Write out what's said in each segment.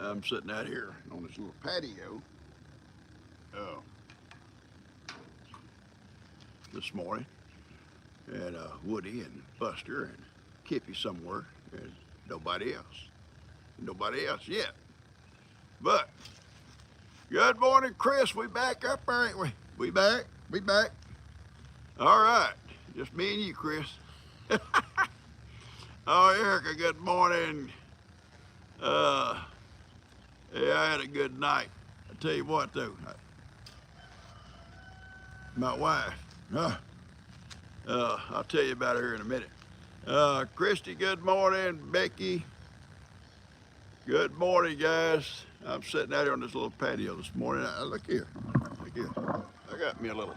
I'm sitting out here on this little patio uh, this morning, and Woody and Buster and Kippy somewhere, and nobody else. Nobody else yet. But good morning, Chris. We back up, ain't we? We back. We back. All right. Just me and you, Chris. Oh, Erica, good morning. Uh, yeah, I had a good night. I tell you what, though, my wife. I'll tell you about her in a minute. Christy, good morning. Becky, good morning, guys. I'm sitting out here on this little patio this morning. Look here. Look here. I got me a little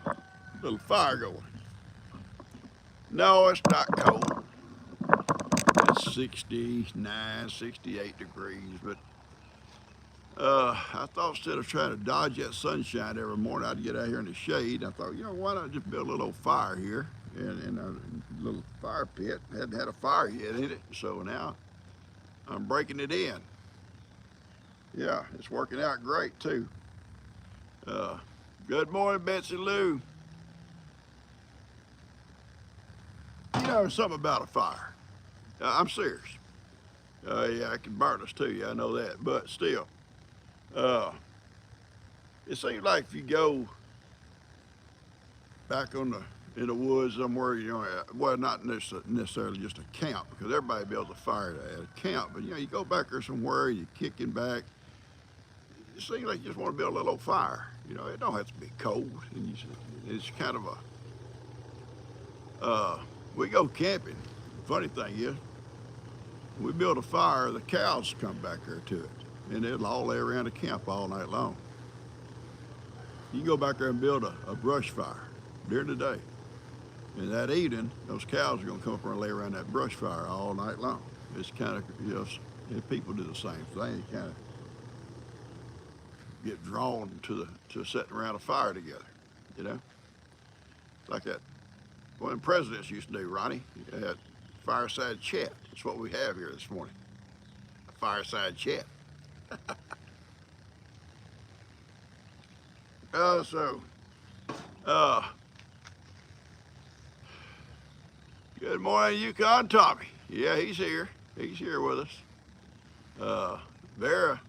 fire going. No, it's not cold. It's 69, 68 degrees, but I thought instead of trying to dodge that sunshine every morning, I'd get out here in the shade. I thought, why not just build a little fire here in a little fire pit. Hadn't had a fire yet in it, so now I'm breaking it in. Yeah, it's working out great too. Good morning, Betsy Lou. Something about a fire. I'm serious. Yeah, it can burn us too. Yeah, I know that, but still. It seems like if you go back in the woods somewhere, well, not necessarily just a camp, because everybody builds a fire at a camp, but you go back there somewhere, you're kicking back. It seems like you just want to build a little fire. It don't have to be cold, and it's kind of we go camping. Funny thing is, we build a fire, the cows come back there to it, and they'll all lay around the camp all night long. You can go back there and build a brush fire during the day. And that evening, those cows are going to come up and lay around that brush fire all night long. It's kind of, people do the same thing. You kind of get drawn to sitting around a fire together, Like that, one presidents used to do, Ronnie. That fireside chat. That's what we have here this morning. A fireside chat. Good morning, Yukon Tommy. Yeah, he's here. He's here with us. Vera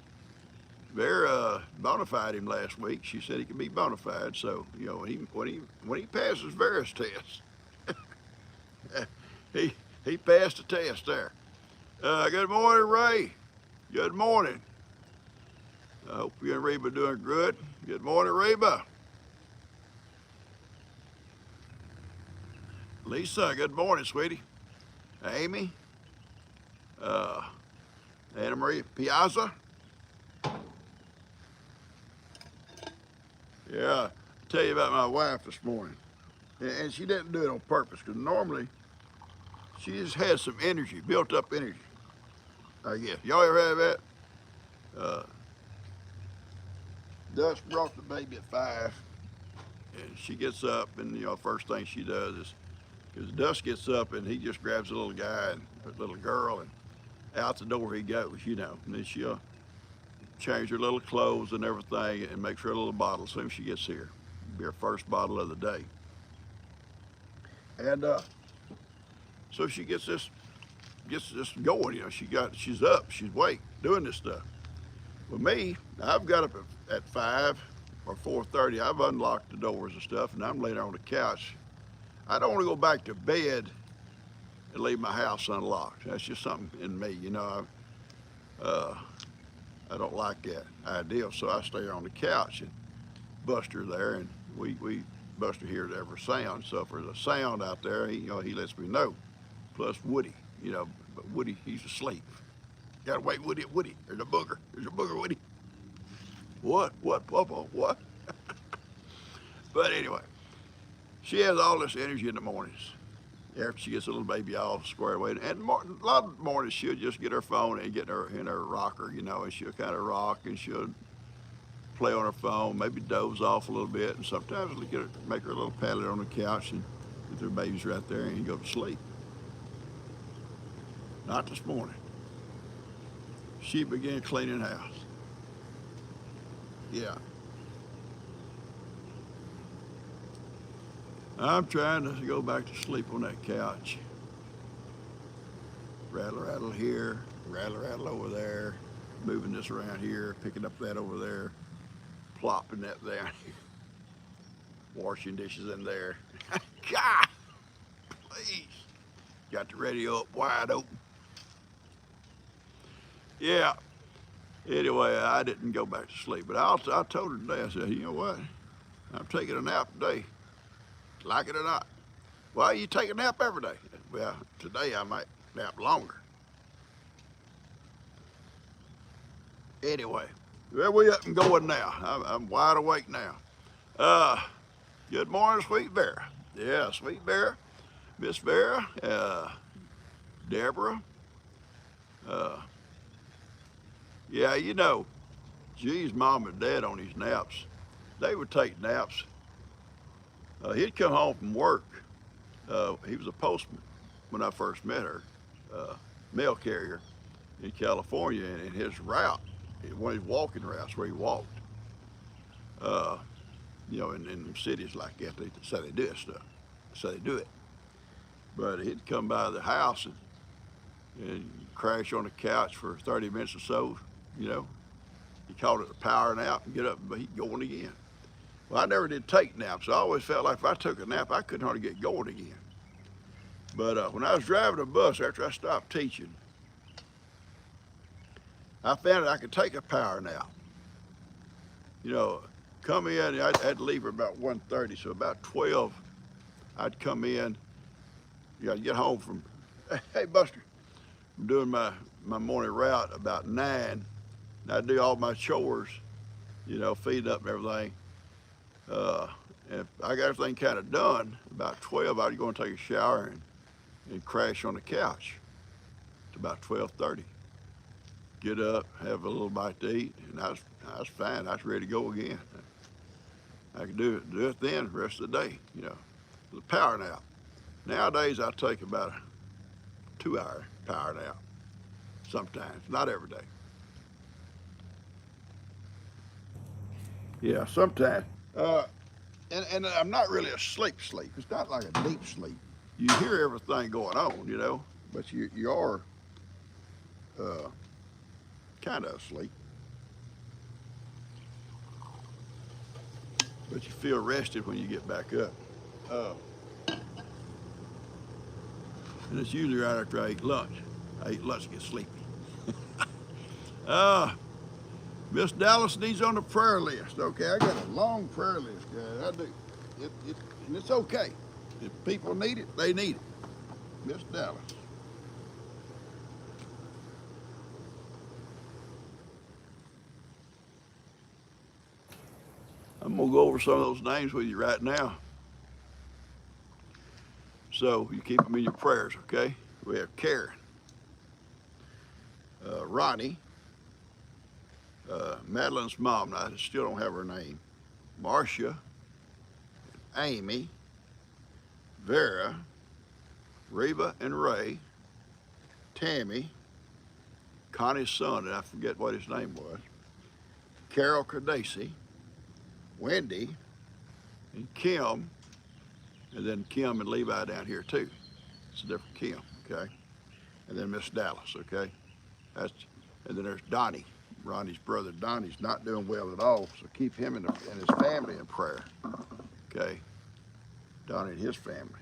bona fide him last week. She said he could be bona fide. So when he passes Vera's test, he passed the test there. Good morning, Ray. Good morning. I hope you and Reba doing good. Good morning, Reba. Lisa, good morning, sweetie. Amy, Anna Maria Piazza. Yeah, I'll tell you about my wife this morning. And she didn't do it on purpose, because normally she just has some energy, built up energy, I guess. Y'all ever have that? Dust brought the baby at 5, and she gets up, and first thing she does is, because Dust gets up and he just grabs a little guy and a little girl, and out the door he goes, and then she'll change her little clothes and everything and makes her a little bottle as soon as she gets here. It'll be her first bottle of the day. And so she gets this going, she's up, she's awake, doing this stuff. With me, I've got up at 5 or 4:30, I've unlocked the doors and stuff, and I'm laying there on the couch. I don't want to go back to bed and leave my house unlocked. That's just something in me, I don't like that idea, so I stay on the couch, and Buster there, and we Buster hears every sound. So if there's a sound out there, he lets me know. Plus Woody, but Woody, he's asleep. Gotta wake Woody up. Woody, there's a booger. There's a booger, Woody. What, PawPaw, what? But anyway, she has all this energy in the mornings. After she gets a little baby all squared away, and a lot of mornings she'll just get her phone and get in her rocker, and she'll kind of rock, and she'll play on her phone, maybe doze off a little bit, and sometimes we'll make her a little paddle on the couch, and with her baby's right there, and go to sleep. Not this morning. She began cleaning the house. Yeah. I'm trying to go back to sleep on that couch. Rattle, rattle here, rattle, rattle over there, moving this around here, picking up that over there, plopping that down here, washing dishes in there. God, please. Got the radio up wide open. Yeah. Anyway, I didn't go back to sleep, but I told her today, I said, you know what? I'm taking a nap today, like it or not. Well, you take a nap every day. Well, today I might nap longer. Anyway, well, we up and going now. I'm wide awake now. Uh, Good morning, Sweet Vera. Yeah, Sweet Vera, Miss Vera, Deborah. Uh, yeah, you know, G's mom and dad on these naps, they would take naps. He'd come home from work. He was a postman when I first met her, mail carrier in California, and in his route, one of his walking routes where he walked, uh, in cities like that, they say they do stuff, so they do it. But he'd come by the house and crash on the couch for 30 minutes or so, you know. He called it a power nap and get up and he'd go on again. Well, I never did take naps. I always felt like if I took a nap, I couldn't hardly get going again. But when I was driving a bus after I stopped teaching, I found that I could take a power nap. You know, come in, I had to leave at about 1:30, so about 12, I'd come in. I'd get home from, hey Buster, I'm doing my morning route about 9, and I'd do all my chores, feeding up and everything. And if I got everything kind of done, about 12, I'd go and take a shower and crash on the couch. It's about 12:30. Get up, have a little bite to eat, and I was fine. I was ready to go again. I could do it then the rest of the day, the power nap. Nowadays, I take about a 2-hour power nap sometimes, not every day. Yeah, sometimes. And I'm not really a sleep. It's not like a deep sleep. You hear everything going on, but you are kind of asleep. But you feel rested when you get back up. And it's usually right after I eat lunch. I eat lunch and get sleepy. Miss Dallas needs on the prayer list. Okay, I got a long prayer list, guys. I do. And it's okay. If people need it, they need it. Miss Dallas. I'm going to go over some of those names with you right now. So you keep them in your prayers, okay? We have Karen, Ronnie, Madeline's mom, I still don't have her name, Marcia, Amy, Vera, Reba and Ray, Tammy, Connie's son, and I forget what his name was, Carol Cardacey, Wendy, and Kim, and then Kim and Levi down here too. It's a different Kim, okay? And then Miss Dallas, okay? And then there's Donnie, Ronnie's brother. Donnie's not doing well at all, so keep him and his family in prayer, okay? Donnie and his family.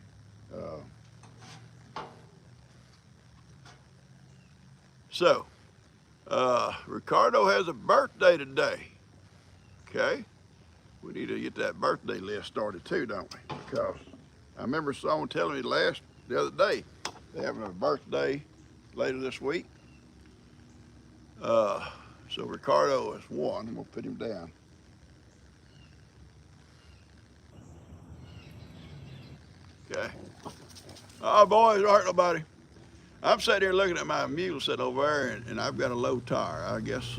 Ricardo has a birthday today, okay? We need to get that birthday list started too, don't we? Because I remember someone telling me the other day, they're having a birthday later this week. So Ricardo is one. I'm gonna put him down. Okay. Oh, boys, don't hurt nobody. I'm sitting here looking at my mule sitting over there, and I've got a low tire. I guess,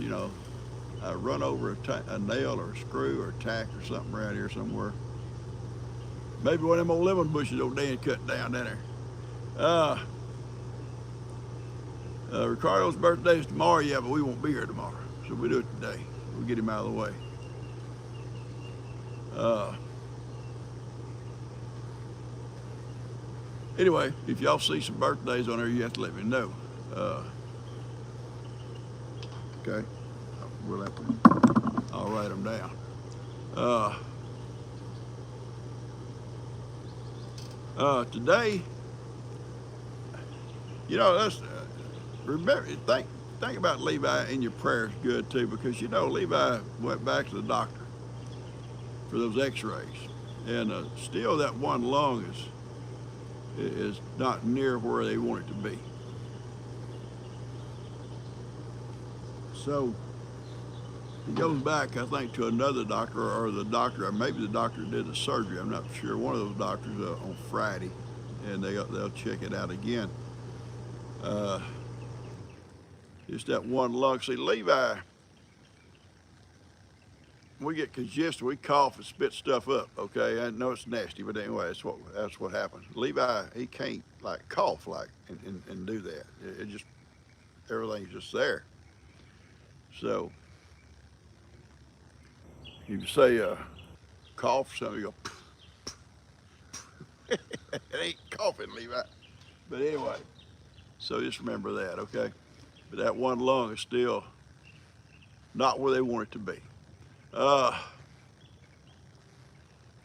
I run over a nail or a screw or a tack or something around here somewhere. Maybe one of them old lemon bushes old Dan cut down there. Ricardo's birthday is tomorrow, yeah, but we won't be here tomorrow. So we do it today. We'll get him out of the way. Uh, anyway, if y'all see some birthdays on there, you have to let me know. Uh, okay, we'll have to. I'll write them down. Uh, today, you know, let's remember think about Levi in your prayers good too, because you know Levi went back to the doctor for those X-rays, and still that one lung is not near where they want it to be. So he goes back, I think, to another doctor, or the doctor, or maybe the doctor did the surgery. I'm not sure. One of those doctors on Friday, and they'll check it out again. Uh, it's that one lung. See, Levi, we get congested, we cough and spit stuff up. Okay, I know it's nasty, but anyway, that's what happens. Levi, he can't like cough like and do that. It just everything's just there. So you say cough, something you go. It ain't coughing, Levi. But anyway, so just remember that, okay? But that one lung is still not where they want it to be. Uh,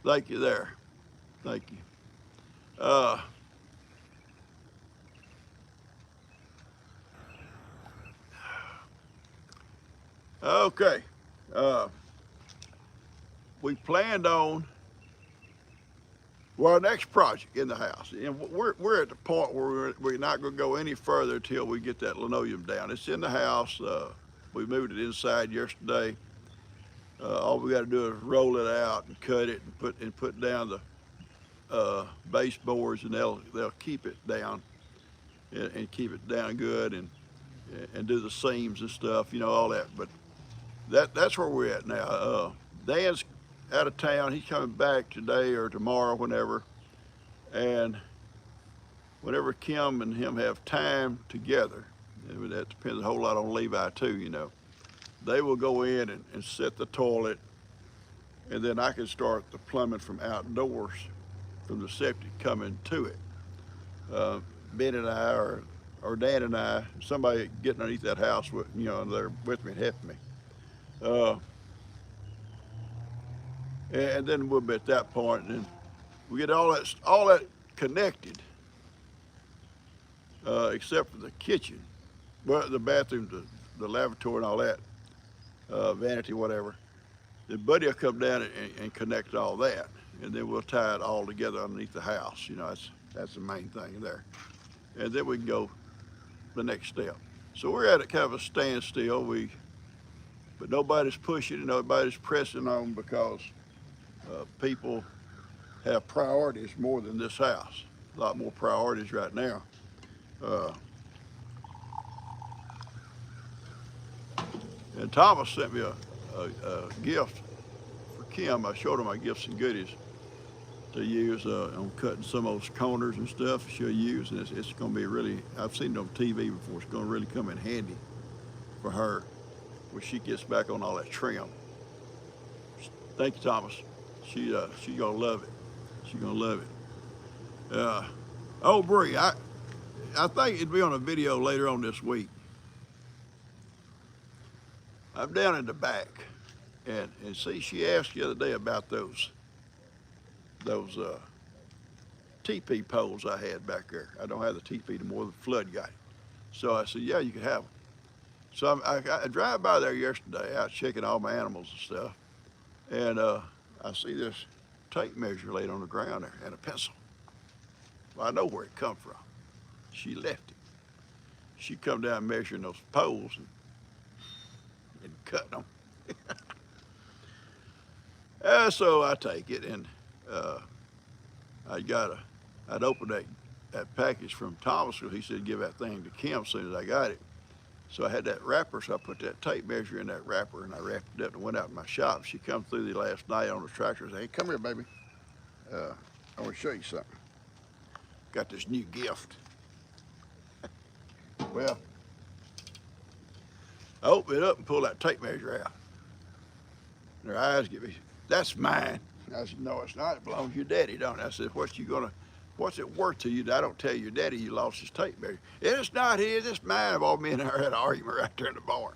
Thank you there. Thank you. Uh, okay. Uh, we planned on our next project in the house, and we're at the point where we're not going to go any further until we get that linoleum down. It's in the house. We moved it inside yesterday. All we got to do is roll it out and cut it and put down the baseboards, and they'll keep it down and keep it down good and do the seams and stuff, you know, all that. But that's where we're at now. Dan's out of town. He's coming back today or tomorrow, whenever. And whenever Kim and him have time together, that depends a whole lot on Levi too, you know. They will go in and set the toilet, and then I can start the plumbing from outdoors, from the septic coming to it. Ben and I, or Dan and I, somebody getting underneath that house with, you know, they're with me and helping me. And then we'll be at that point, and we get all that connected, except for the kitchen, well, the bathroom, the lavatory, and all that, vanity, whatever. Then Buddy will come down and connect all that, and then we'll tie it all together underneath the house. You know, that's the main thing there. And then we can go the next step. So we're at a kind of a standstill. But nobody's pushing and nobody's pressing on, because people have priorities more than this house. A lot more priorities right now. And Thomas sent me a gift for Kim. I showed her my gifts and goodies to use on cutting some of those corners and stuff. She'll use, and it's going to be really, I've seen it on TV before. It's going to really come in handy for her when she gets back on all that trim. Thank you, Thomas. She's gonna love it. She's gonna love it. Oh, Bree, I think it'd be on a video later on this week. I'm down in the back, and see, she asked the other day about those teepee poles I had back there. I don't have the teepee anymore. The flood got it. So I said, yeah, you can have them. So I drive by there yesterday, out checking all my animals and stuff, and I see this tape measure laid on the ground there and a pencil. Well, I know where it come from. She left it. She come down measuring those poles and cutting them. So I take it, and I'd open that package from Thomas, because he said give that thing to Kim as soon as I got it. So I had that wrapper, so I put that tape measure in that wrapper, and I wrapped it up and went out in my shop. She come through the last night on the tractor and said, hey, come here, baby. I want to show you something. Got this new gift. Well, I opened it up and pulled that tape measure out. And her eyes get me, that's mine. I said, no, it's not. It belongs to your daddy, don't it? I said, what's it worth to you that I don't tell your daddy you lost his tape measure? It's not his, it's mine. All me and her had an argument right there in the barn.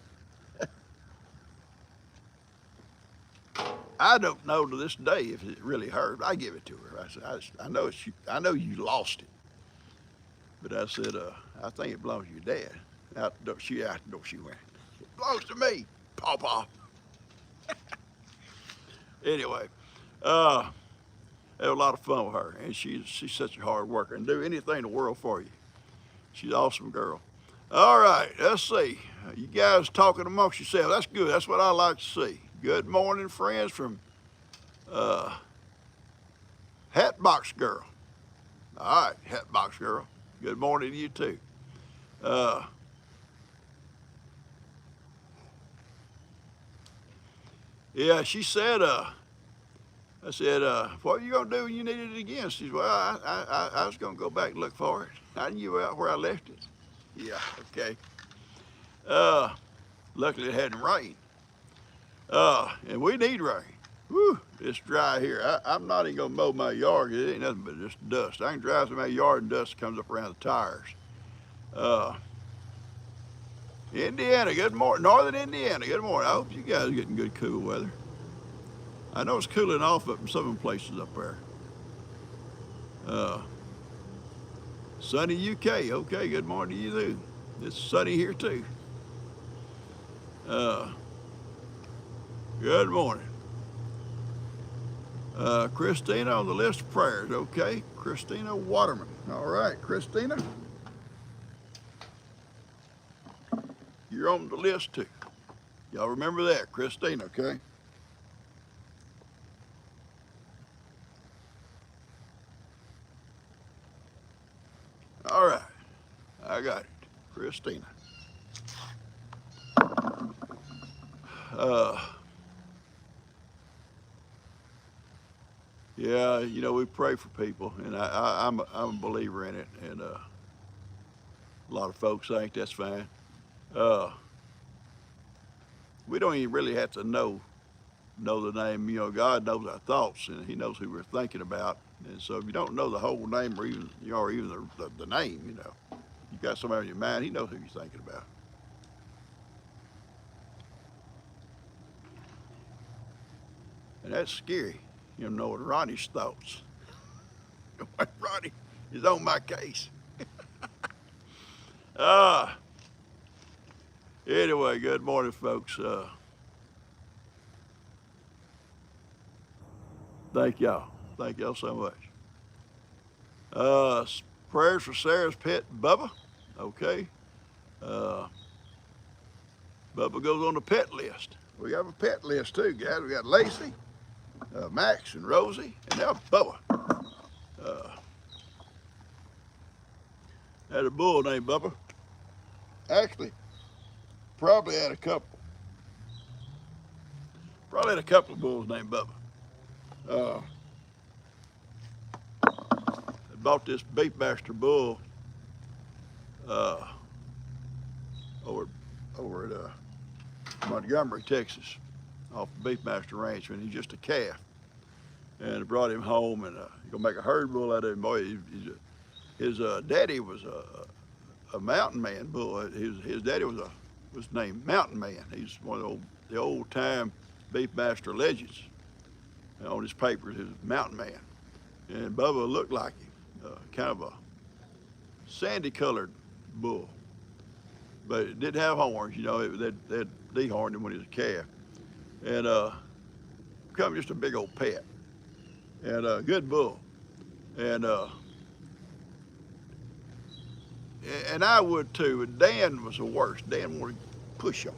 I don't know to this day if it really hurt. I give it to her. I said, I know you lost it, but I said, I think it belongs to your dad. Out the door she went. It belongs to me, PawPaw. Anyway, uh, had a lot of fun with her, and she's such a hard worker and do anything in the world for you. She's an awesome girl. All right, let's see. You guys talking amongst yourselves. That's good. That's what I like to see. Good morning, friends from Hatbox Girl. All right, Hatbox Girl. Good morning to you too. Yeah, she said, I said, what are you going to do when you need it again? She said, well, I was going to go back and look for it. I knew where I left it. Yeah, okay. Luckily it hadn't rained. And we need rain. Whew, it's dry here. I'm not even going to mow my yard. It ain't nothing but just dust. I can drive through my yard and dust comes up around the tires. Indiana, good morning. Northern Indiana, good morning. I hope you guys are getting good cool weather. I know it's cooling off up in some places up there. Sunny UK, okay, good morning to you too. It's sunny here too. Good morning. Christina on the list of prayers, okay? Christina Waterman. All right, Christina. You're on the list too. Y'all remember that, Christina, okay? All right, I got it, Christina. Yeah, you know, we pray for people, and I'm a believer in it, and a lot of folks think that's fine. We don't even really have to know the name. You know, God knows our thoughts, and He knows who we're thinking about. And so, if you don't know the whole name, or even the name, you know, you got somebody in your mind, He knows who you're thinking about. And that's scary. You know, knowing Ronnie's thoughts. Ronnie is on my case. Anyway, good morning, folks. Thank y'all. Thank y'all so much. Prayers for Sarah's pet, Bubba. Okay. Bubba goes on the pet list. We have a pet list too, guys. We got Lacey, Max, and Rosie, and now Bubba. Had a bull named Bubba. Actually, probably had a couple. Probably had a couple of bulls named Bubba. I bought this Beefmaster bull over at Montgomery, Texas, off the Beefmaster Ranch when he's just a calf. And I brought him home, and gonna make a herd bull out of him. Boy, his daddy was a mountain man bull. His daddy was named Mountain Man. He's one of the old time Beefmaster legends. On his papers, he was Mountain Man. And Bubba looked like him, kind of a sandy colored bull. But it didn't have horns, you know, they'd dehorned him when he was a calf. And become just a big old pet. And a good bull. And I would too, but Dan was the worst. Dan wanted to push him.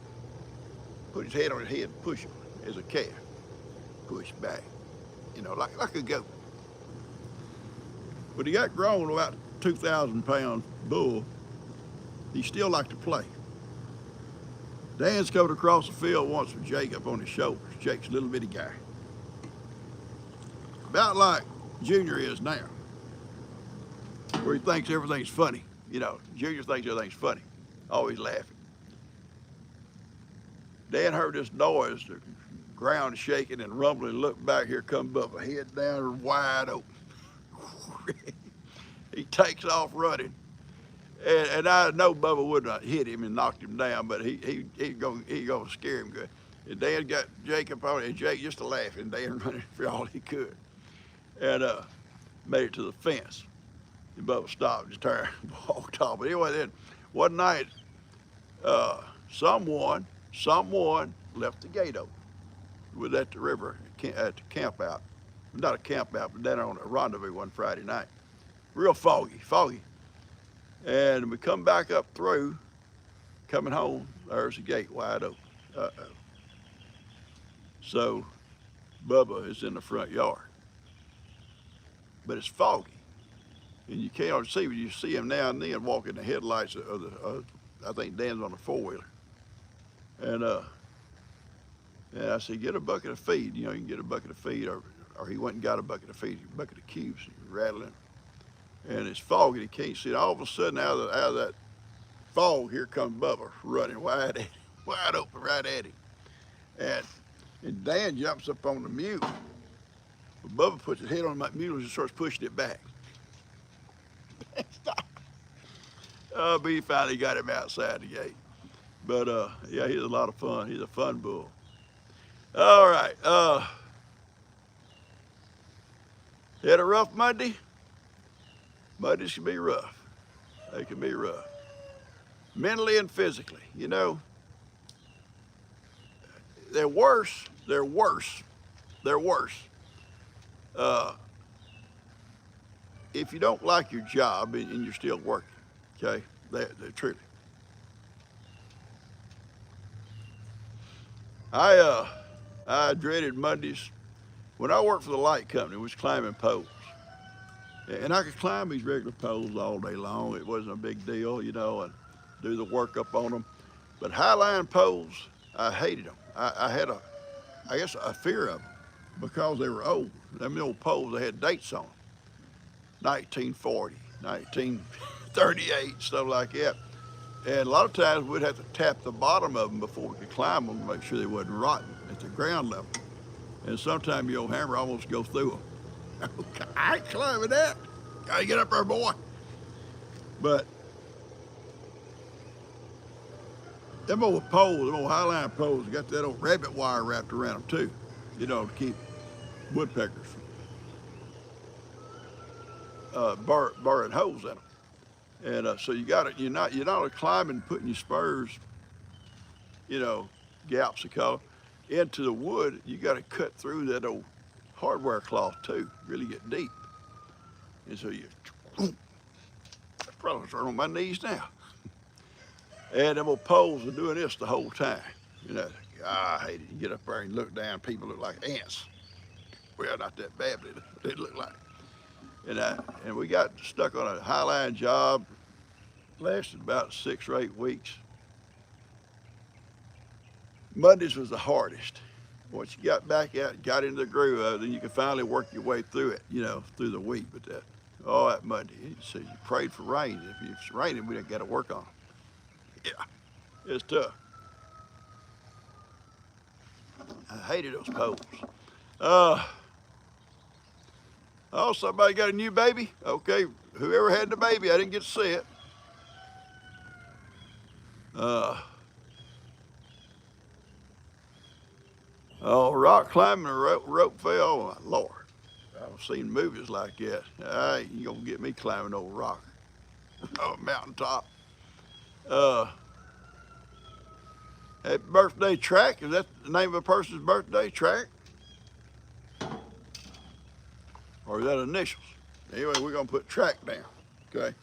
Put his head on his head and push him as a calf. Push back, you know, like a goat. But he got grown about 2,000-pound bull. He still liked to play. Dan's coming across the field once with Jake up on his shoulders. Jake's a little bitty guy. About like Junior is now, where he thinks everything's funny. You know, Junior thinks everything's funny, always laughing. Dan heard this noise ground shaking and rumbling. Look back, here comes Bubba, head down, wide open. He takes off running. And I know Bubba would not hit him and knocked him down, but he gonna scare him good. And Dan got Jacob on it, and Jake just laughing, Dan running for all he could, and made it to the fence. And Bubba stopped, just turned, walked off. But anyway, then one night, someone left the gate open. It was at the river, at the camp out. Not a camp out, but down on a rendezvous one Friday night. Real foggy. And we come back up through, coming home, there's the gate wide open. Uh-oh. So Bubba is in the front yard. But it's foggy. And you can't see, but you see him now and then walking the headlights of the, I think Dan's on a four-wheeler. And I said, get a bucket of feed. You know, you can get a bucket of feed, or he went and got a bucket of feed, a bucket of cubes, rattling. And it's foggy, he can't see it. All of a sudden, out of that fog, here comes Bubba running wide open right at him. And Dan jumps up on the mule. But Bubba puts his head on that mule and starts pushing it back. Stop. But he finally got him outside the gate. But yeah, he's a lot of fun. He's a fun bull. All right. Had a rough Monday? Mondays can be rough. They can be rough. Mentally and physically, you know. They're worse. If you don't like your job and you're still working, okay? They're truly. I dreaded Mondays. When I worked for the light company, was climbing poles. And I could climb these regular poles all day long. It wasn't a big deal, you know, and do the work up on them. But high-line poles, I hated them. I had I guess a fear of them because they were old. Them old poles, they had dates on them. 1940, 1938, stuff like that. And a lot of times we'd have to tap the bottom of them before we could climb them to make sure they wasn't rotten at the ground level. And sometimes your old hammer almost goes through them. I ain't climbing that. Gotta get up there, boy. But them old poles, them old highline poles, got that old rabbit wire wrapped around them too, you know, to keep woodpeckers from burring holes in them. And so you're not climbing, putting your spurs, you know, gaps they call them, into the wood. You got to cut through that old hardware cloth too, really get deep. And so you probably turn on my knees now. And them old poles are doing this the whole time. You know, I hate it. You get up there and look down, people look like ants. Well, not that bad, but they look like. And we got stuck on a highline job, lasted about 6 or 8 weeks. Mondays was the hardest. Once you got back out, got into the groove of it, then you can finally work your way through it, you know, through the week. But that Monday, so you prayed for rain. If it's raining, we didn't got to work on it. Yeah, it's tough. I hated those poles. Oh, somebody got a new baby? Okay, whoever had the baby, I didn't get to see it. Oh, rock climbing, a rope fell. Oh, my Lord. I've seen movies like that. You gonna get me climbing over rock. Oh, mountaintop. Happy birthday, Track. Is that the name of a person's birthday, Track? Or is that initials? Anyway, we're gonna put Track down, okay?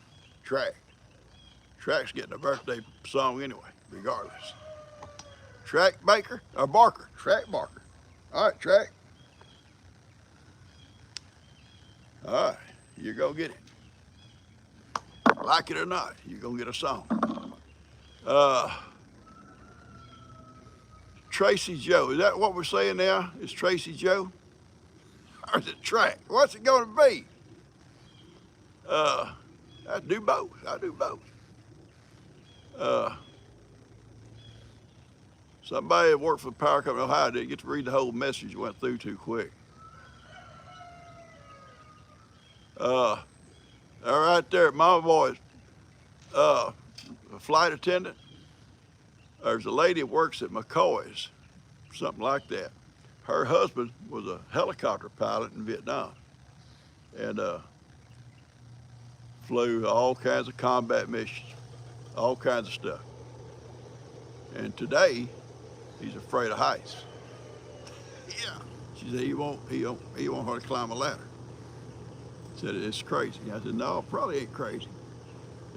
Track. Track's getting a birthday song anyway, regardless. Track Baker, or Barker, Track Barker. All right, Track. All right, you're gonna get it. Like it or not, you're gonna get a song. Tracy Joe, is that what we're saying now? Is Tracy Joe? Or is it Track? What's it gonna be? I do both. Somebody that worked for the power company in Ohio didn't get to read the whole message. It went through too quick. All right there, Mama Boys. A flight attendant. There's a lady that works at McCoy's, something like that. Her husband was a helicopter pilot in Vietnam and flew all kinds of combat missions, all kinds of stuff. And today, he's afraid of heights. Yeah. She said he won't hardly climb a ladder. Said it's crazy. I said, no, it probably ain't crazy.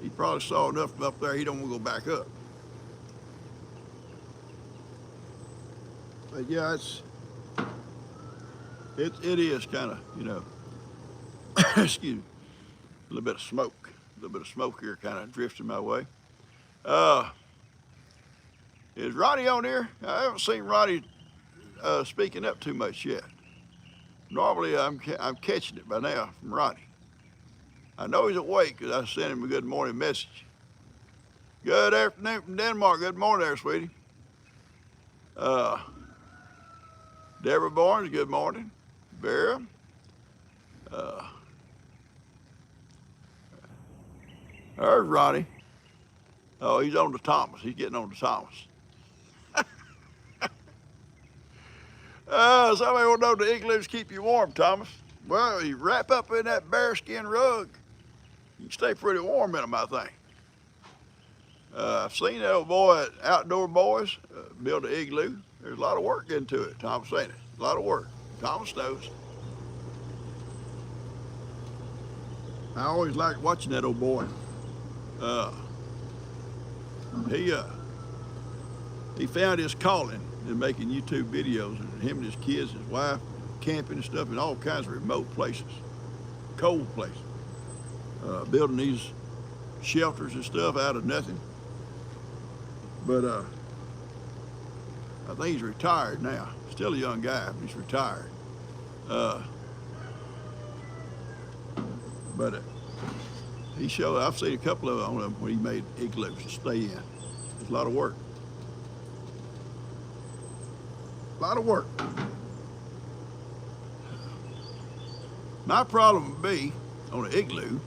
He probably saw enough from up there, he don't want to go back up. But yeah, it is kind of, excuse me, a little bit of smoke. A little bit of smoke here kind of drifting my way. Is Ronnie on here? I haven't seen Ronnie speaking up too much yet. Normally I'm catching it by now from Ronnie. I know he's awake because I sent him a good morning message. Good afternoon from Denmark. Good morning there, sweetie. Deborah Barnes, good morning. Vera. There's Ronnie. Oh, he's on to Thomas. He's getting on to Thomas. Somebody want to know the igloos keep you warm, Thomas. Well, you wrap up in that bearskin rug, you can stay pretty warm in them, I think. I've seen that old boy at Outdoor Boys build an igloo. There's a lot of work into it, Thomas saying it. A lot of work. Thomas knows. I always liked watching that old boy. He found his calling in making YouTube videos, and him and his kids, his wife, camping and stuff in all kinds of remote places, cold places, building these shelters and stuff out of nothing. But I think he's retired now. Still a young guy, but he's retired. But he showed. I've seen a couple of them when he made igloos to stay in. It's a lot of work. A lot of work. My problem would be on an igloo,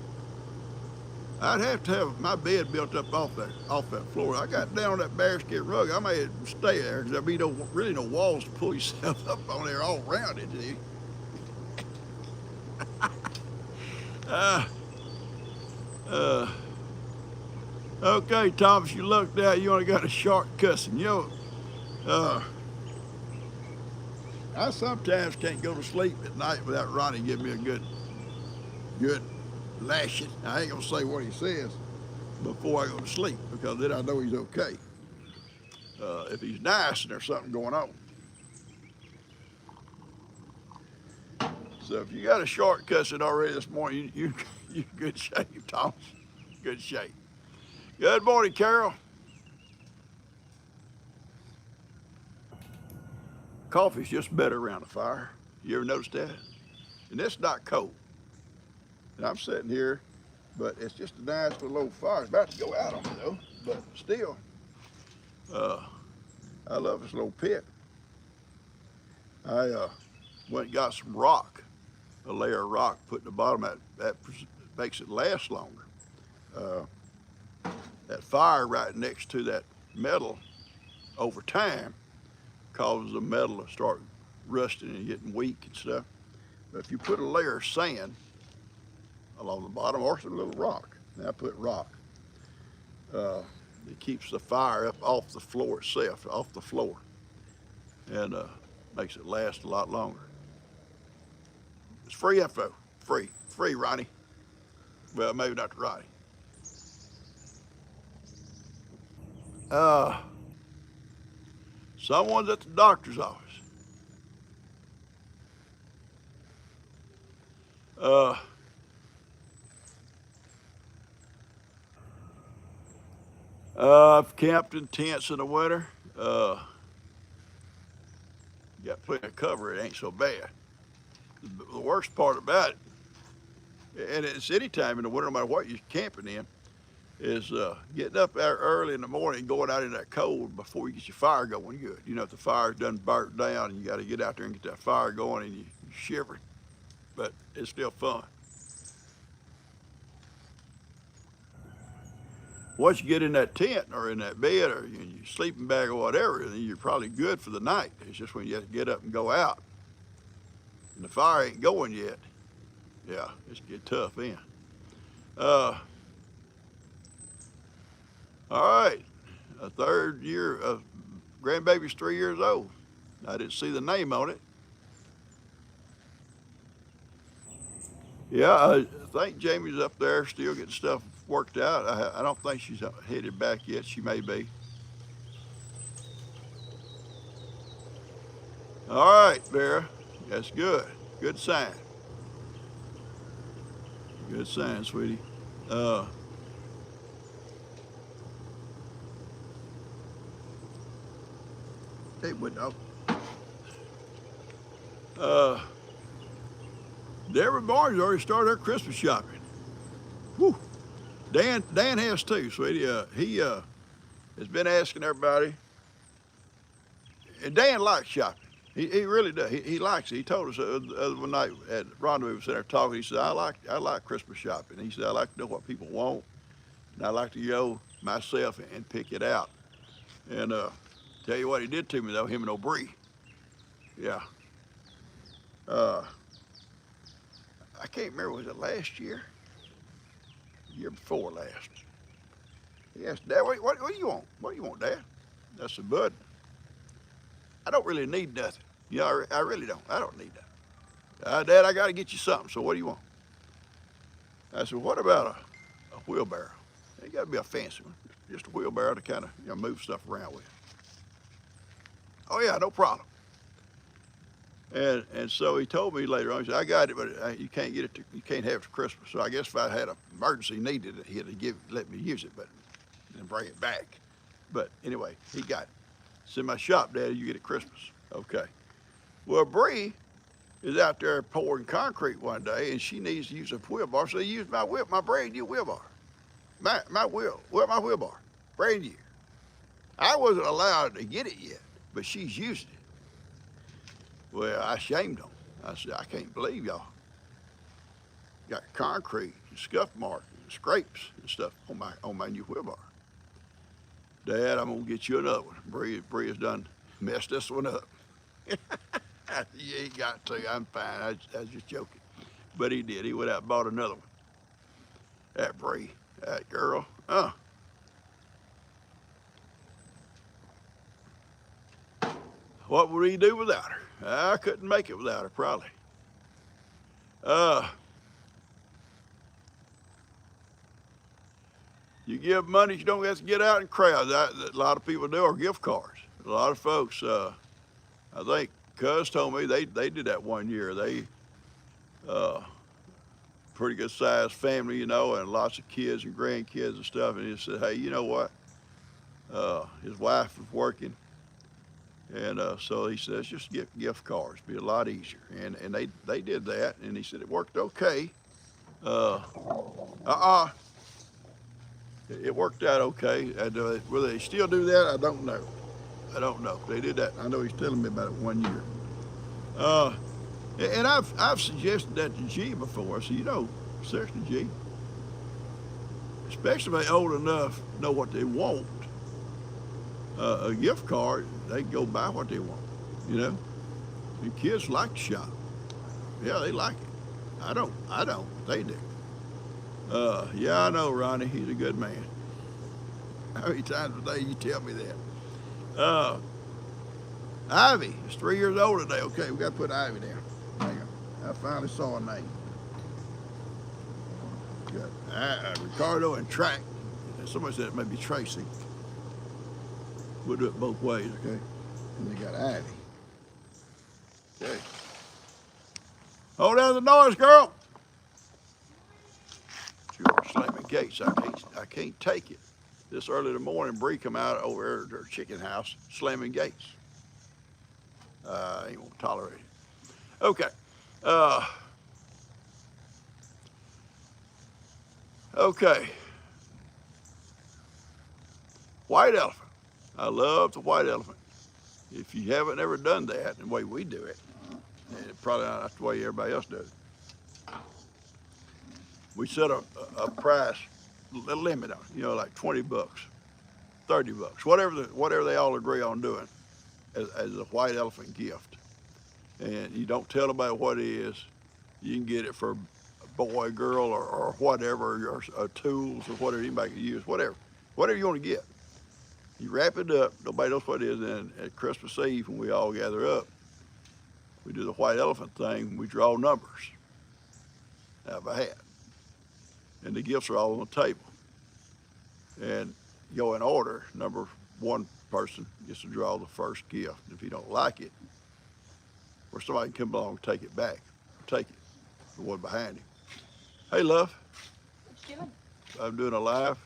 I'd have to have my bed built up off that floor. I got down on that bearskin rug. I may stay there because there'd be really no walls to pull yourself up on there all around it. Okay, Thomas, you lucked out. You only got a short cussing. I sometimes can't go to sleep at night without Ronnie giving me a good lashing. I ain't gonna say what he says before I go to sleep because then I know he's okay. If he's nice and there's something going on. So if you got a short cussing already this morning, you're in good shape, Thomas. Good shape. Good morning, Carol. Coffee's just better around the fire. You ever noticed that? And it's not cold. And I'm sitting here, but it's just a nice little old fire. It's about to go out on me though, but still, I love this little pit. I went and got some rock, a layer of rock, put in the bottom of that makes it last longer. That fire right next to that metal over time causes the metal to start rusting and getting weak and stuff. But if you put a layer of sand along the bottom or some little rock, and I put rock, it keeps the fire up off the floor itself, off the floor, and makes it last a lot longer. It's free info, free, Ronnie. Well, maybe not to Ronnie. Someone's at the doctor's office. I've camped in tents in the winter. Got plenty of cover, it ain't so bad. The worst part about it, and it's any time in the winter, no matter what you're camping in, is getting up there early in the morning, going out in that cold before you get your fire going good. You know, if the fire's done burnt down, and you got to get out there and get that fire going, and you're shivering, but it's still fun. Once you get in that tent or in that bed or in your sleeping bag or whatever, then you're probably good for the night. It's just when you have to get up and go out, and the fire ain't going yet. Yeah, it's get tough then. Uh, all right, a third year of grandbaby's 3 years old. I didn't see the name on it. Yeah, I think Jamie's up there still getting stuff worked out. I don't think she's headed back yet. She may be. All right, Vera. That's good. Good sign. Good sign, sweetie. Uh, hey, what dog? Uh, Deborah Barnes already started her Christmas shopping. Whew. Dan has too, sweetie. He has been asking everybody, and Dan likes shopping. He really does. He likes it. He told us the other one night at Rendezvous Center talking. He said, I like Christmas shopping. He said, I like to know what people want, and I like to go myself and pick it out. And tell you what he did to me though, him and O'Bree. Yeah. Uh, I can't remember, was it last year? Year before last. He asked, Dad, what do you want? What do you want, Dad? I said, Bud, I don't really need nothing. You know, I really don't. I don't need that. Dad, I got to get you something, so what do you want? I said, what about a wheelbarrow? It ain't got to be a fancy one. Just a wheelbarrow to kind of move stuff around with. Oh, yeah, no problem. And so he told me later on, he said, I got it, but you can't get it. You can't have it for Christmas. So I guess if I had an emergency needed it, he had to let me use it, but then bring it back. But anyway, he got it. It's in my shop, Daddy. You get it Christmas. Okay. Well, Bree is out there pouring concrete one day, and she needs to use a wheelbarrow. So he used my brand new wheelbarrow. My wheelbarrow, brand new. I wasn't allowed to get it yet, but she's used it. Well, I shamed them. I said, I can't believe y'all got concrete and scuff marks and scrapes and stuff on my new wheelbarrow. Dad, I'm gonna get you another one. Bree has done messed this one up. You ain't got to. I'm fine. I was just joking. But he did. He went out and bought another one. That Bree, that girl. What would he do without her? I couldn't make it without her, probably. You give money, you don't have to get out in crowds. A lot of people do, or gift cards. A lot of folks, I think Cuz told me they did that one year. They, pretty good sized family, and lots of kids and grandkids and stuff. And he said, hey, you know what? His wife was working. And so he says, just get gift cards, be a lot easier. And they did that, and he said it worked okay. Uh, uh-uh, it worked out okay. And will they still do that? I don't know. I don't know. They did that. I know he's telling me about it one year. Uh, and I've suggested that to G before. So seriously, G, especially if they're old enough to know what they want, a gift card, they can go buy what they want. And kids like to shop. Yeah, they like it. I don't. They do. Yeah, I know, Ronnie. He's a good man. How many times a day you tell me that? Ivy is 3 years old today. Okay, we got to put Ivy down. Hang on. I finally saw a name. Got Ricardo and Track. Somebody said it may be Tracy. We'll do it both ways, okay? And they got Ivy. Okay. Hold down the noise, girl. You're slamming gates. I can't take it. This early in the morning, Bree come out over at her chicken house slamming gates. I ain't gonna tolerate it. Okay. Okay. White elephant. I love the white elephant. If you haven't ever done that, the way we do it, and probably not the way everybody else does it, we set a price, a limit on it, like 20 bucks, 30 bucks, whatever they all agree on doing as a white elephant gift. And you don't tell nobody what it is. You can get it for a boy, girl, or whatever, or tools, or whatever anybody can use, whatever you want to get. You wrap it up, nobody knows what it is, and at Christmas Eve when we all gather up, we do the white elephant thing, we draw numbers out of a hat. And the gifts are all on the table. And go in order, number one person gets to draw the first gift. If you don't like it, or somebody can come along and take it back, take it, the one behind him. Hey, love. What you doing? I'm doing a live.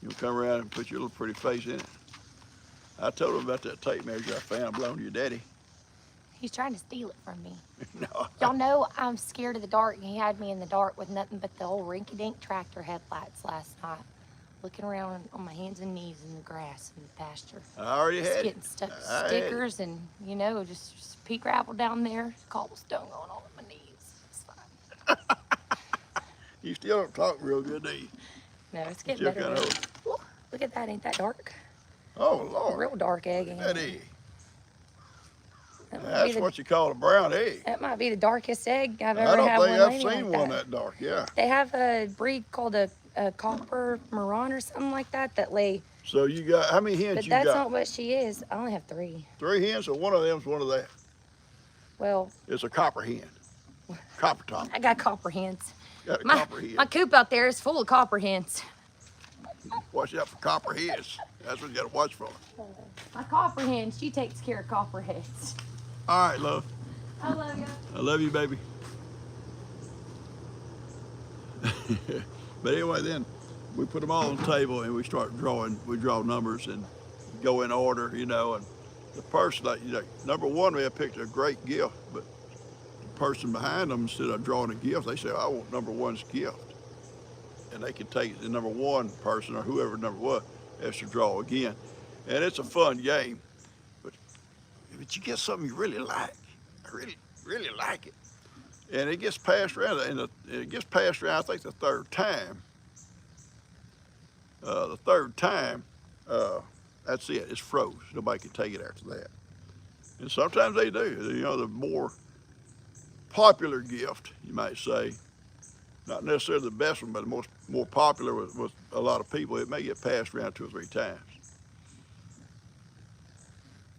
You'll come around and put your little pretty face in it. I told him about that tape measure I found belonging to your daddy. He's trying to steal it from me. No. Y'all know I'm scared of the dark. He had me in the dark with nothing but the old rinky-dink tractor headlights last night. Looking around on my hands and knees in the grass in the pasture. I already Just had getting it. stuck stickers and, just pea gravel down there, cobblestone on all of my knees. It's fine. You still don't talk real good, do you? No, it's getting Still better. kinda old. Ooh, look at that. Ain't that dark? Oh, A Lord. real dark egg. Ain't That it? egg. That might be That's the- what you call a brown egg. That might be the darkest egg I've I ever don't had think one I've laying seen like one that. that dark, yeah. They have a breed called a copper Maron or something like that lay. So you got, how many hens But you that's got? not what she is. I only have 3. 3 hens, so one of them's one of that. Well, It's a copper hen. Copper top. I got copper hens. Got a My, copper hen. my coop out there is full of copper hens. Watch out for copper hens. That's what you gotta watch for. My copper hen, she takes care of copper heads. All right, love. I love you. I love you, baby. But anyway, then we put them all on the table and we start drawing. We draw numbers and go in order, and the person, number one, we have picked a great gift, but the person behind them, instead of drawing a gift, they say, I want number one's gift. And they can take the number one person or whoever number one has to draw again. And it's a fun game, but you get something you really like, really like it. And it gets passed around, and it gets passed around, I think, the third time. That's it, it's froze. Nobody can take it after that. And sometimes they do. The more popular gift, you might say, not necessarily the best one, but the more popular with a lot of people, it may get passed around 2 or 3 times.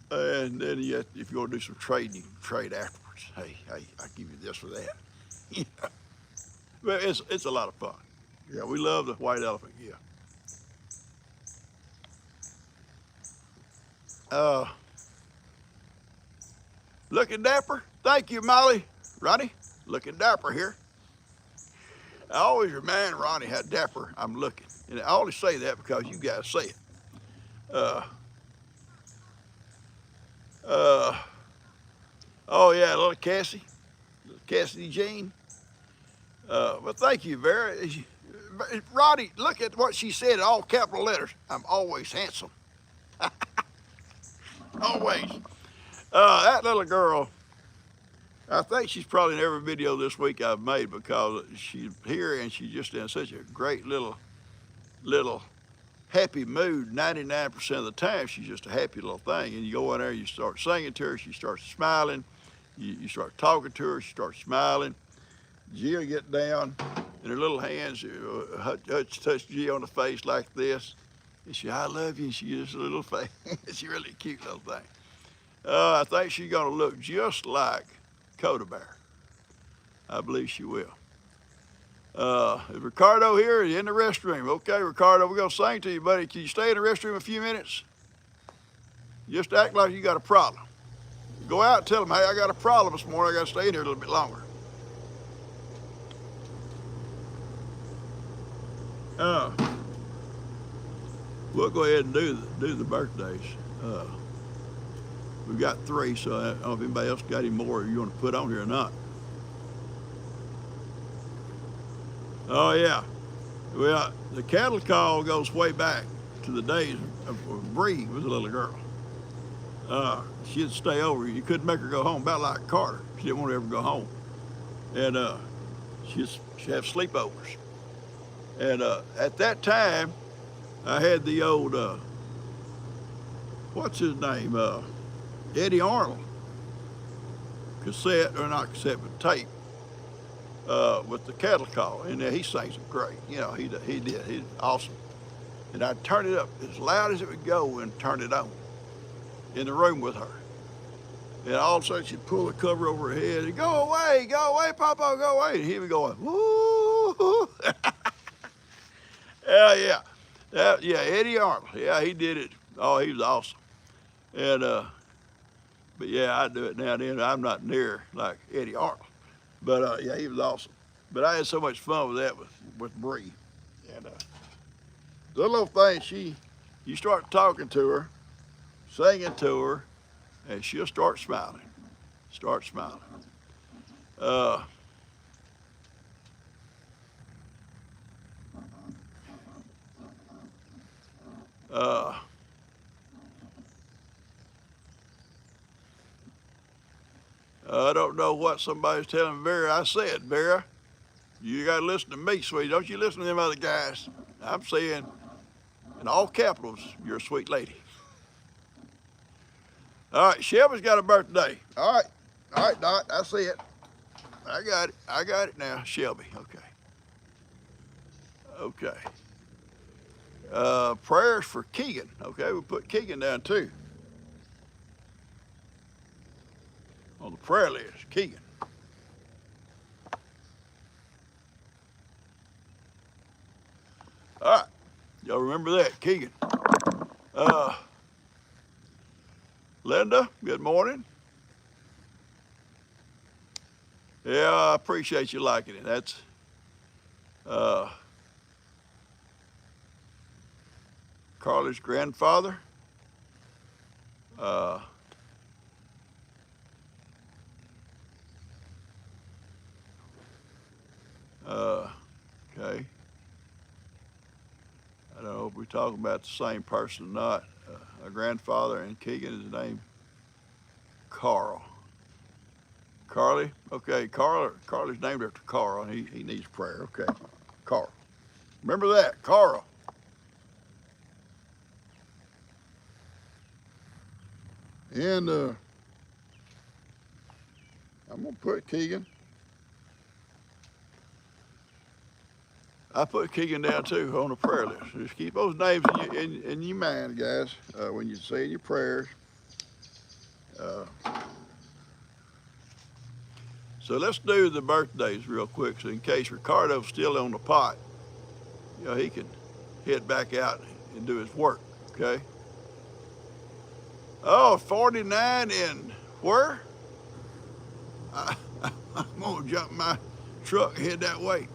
And then if you go do some trading, you can trade afterwards. Hey, I give you this for that. But it's a lot of fun. Yeah, we love the white elephant gift. Looking dapper. Thank you, Molly. Ronnie, looking dapper here. I always remind Ronnie how dapper I'm looking. And I always say that because you guys say it. Oh yeah, little Cassidy Jean. But thank you, Vera. Ronnie, look at what she said in all capital letters. I'm always handsome. Always. That little girl, I think she's probably in every video this week I've made because she's here and she's just in such a great little happy mood. 99% of the time, she's just a happy little thing. And you go in there, you start singing to her, she starts smiling. You start talking to her, she starts smiling. Jill get down in her little hands, touch Jill on the face like this. And she, I love you, and she gives a little face. She's really a cute little thing. I think she's gonna look just like Coda Bear. I believe she will. Is Ricardo here? In the restroom. Okay, Ricardo, we're gonna sing to you, buddy. Can you stay in the restroom a few minutes? Just act like you got a problem. Go out and tell them, hey, I got a problem this morning. I gotta stay in here a little bit longer. We'll go ahead and do the birthdays. We've got 3, so I don't know if anybody else got any more you want to put on here or not. Oh yeah, well, the cattle call goes way back to the days of Bree was a little girl. She'd stay over. You couldn't make her go home, about like Carter. She didn't want to ever go home. And she'd have sleepovers. And at that time, I had the old, what's his name? Eddie Arnold cassette, or not cassette, but tape, with the cattle call. And he sings it great. You know, he did. He's awesome. And I'd turn it up as loud as it would go and turn it on in the room with her. And all of a sudden she'd pull the cover over her head and go away, PawPaw, go away. And he would go, woo. Yeah. Yeah, Eddie Arnold. Yeah, he did it. Oh, he was awesome. And but yeah, I do it now and then. I'm not near like Eddie Arnold, but yeah, he was awesome. But I had so much fun with that with Bree. And the little thing, you start talking to her, singing to her, and she'll start smiling. Start smiling. Uh, uh, I don't know what somebody's telling Vera. I said, Vera, you got to listen to me, sweetie. Don't you listen to them other guys. I'm saying, in all capitals, you're a sweet lady. All right, Shelby's got a birthday. All right, Dot, I see it. I got it now, Shelby. Okay. Prayers for Keegan. Okay, we put Keegan down too on the prayer list. Keegan. All right, y'all remember that, Keegan. Linda, good morning. Yeah, I appreciate you liking it. That's Carly's grandfather. Okay. I don't know if we're talking about the same person or not. A grandfather, and Keegan is named Carl. Carly? Okay, Carly's named after Carl, and he needs prayer. Okay, Carl. Remember that, Carl. And I'm gonna put Keegan. I put Keegan down too on the prayer list. Just keep those names in your mind, guys, when you're saying your prayers. So let's do the birthdays real quick. So in case Ricardo's still on the pot, you know, he can head back out and do his work, okay? Oh, 49 in where? I'm gonna jump my truck and head that way.